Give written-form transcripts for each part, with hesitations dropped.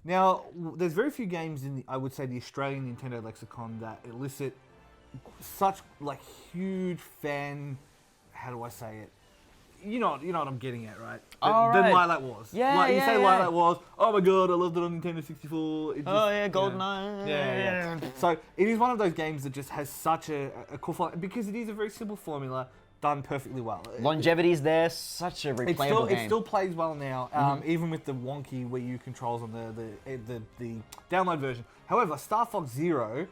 Now, there's very few games in, I would say, the Australian Nintendo lexicon that elicit such like huge fan. How do I say it? You know what I'm getting at, right? Than Lilac Wars. Yeah, like, you yeah, say yeah. Lilac Wars. Oh my god, I loved it on Nintendo 64. It just, Oh yeah, you know, GoldenEye. yeah. So it is one of those games that just has such a cool formula because it is a very simple formula done perfectly well. Longevity's there, such a replayable game. It still plays well now, even with the wonky Wii U controls on the download version. However, Star Fox Zero,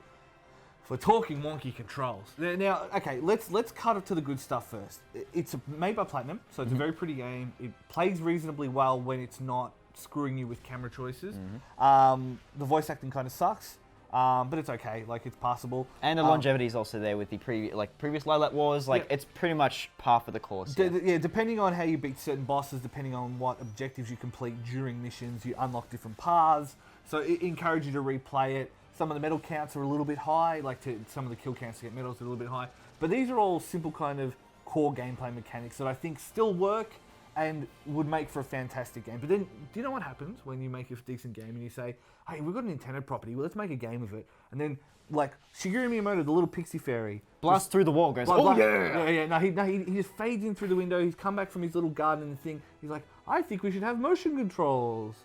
if we're talking wonky controls. Now, okay, let's cut it to the good stuff first. It's made by Platinum, so it's a very pretty game. It plays reasonably well when it's not screwing you with camera choices. The voice acting kind of sucks. But it's okay, like it's passable. And the longevity is also there with the previous Lilac Wars. Like it's pretty much par for the course. Yeah, depending on how you beat certain bosses, depending on what objectives you complete during missions, you unlock different paths. So it encourages you to replay it. Some of the medal counts are a little bit high, some of the kill counts to get medals are a little bit high. But these are all simple kind of core gameplay mechanics that I think still work and would make for a fantastic game. But then, do you know what happens when you make a decent game and you say, hey, we've got a Nintendo property, well, let's make a game of it. And then, like, Shigeru Miyamoto, the little pixie fairy, Blasts through the wall, goes, yeah. No, he just fades in through the window, he's come back from his little garden and thing, he's like, I think we should have motion controls.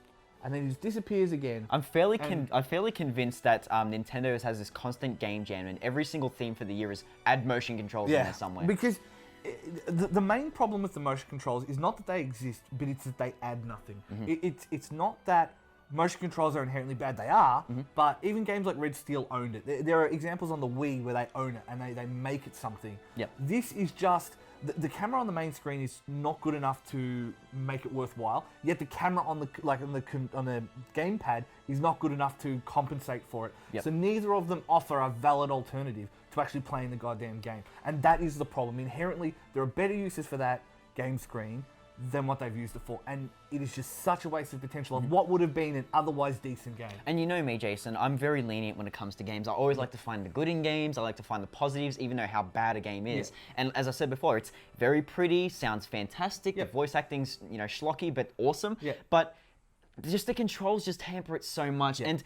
And then he just disappears again. I'm fairly convinced that Nintendo has this constant game jam, and every single theme for the year is add motion controls in there somewhere. Because the main problem with the motion controls is not that they exist, but it's that they add nothing. It's not that motion controls are inherently bad, they are, but even games like Red Steel owned it. There are examples on the Wii where they own it and they make it something. Yep. This is just, the camera on the main screen is not good enough to make it worthwhile, yet the camera on the gamepad is not good enough to compensate for it. Yep. So neither of them offer a valid alternative to actually playing the goddamn game. And that is the problem. Inherently, there are better uses for that game screen than what they've used it for. And it is just such a waste of potential of what would have been an otherwise decent game. And you know me, Jason, I'm very lenient when it comes to games. I always like to find the good in games. I like to find the positives, even though how bad a game is. And as I said before, it's very pretty, sounds fantastic. The voice acting's, schlocky, but awesome. But just the controls just hamper it so much. And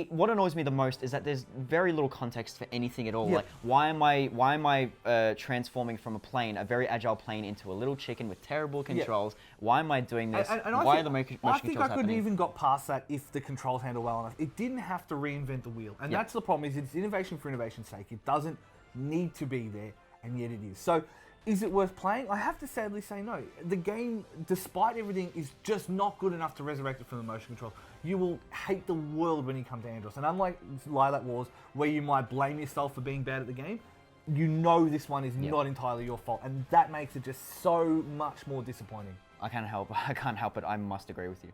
what annoys me the most is that there's very little context for anything at all. Like, why am I transforming from a very agile plane into a little chicken with terrible controls? Why am I doing this? Why are the motion controls happening? I couldn't even got past that if the controls handle well enough. It didn't have to reinvent the wheel. And that's the problem, is it's innovation for innovation's sake. It doesn't need to be there, and yet it is. So, is it worth playing? I have to sadly say no. The game, despite everything, is just not good enough to resurrect it from the motion control. You will hate the world when you come to Andros. And unlike Lilac Wars, where you might blame yourself for being bad at the game, you know this one is not entirely your fault. And that makes it just so much more disappointing. I can't help it. I must agree with you.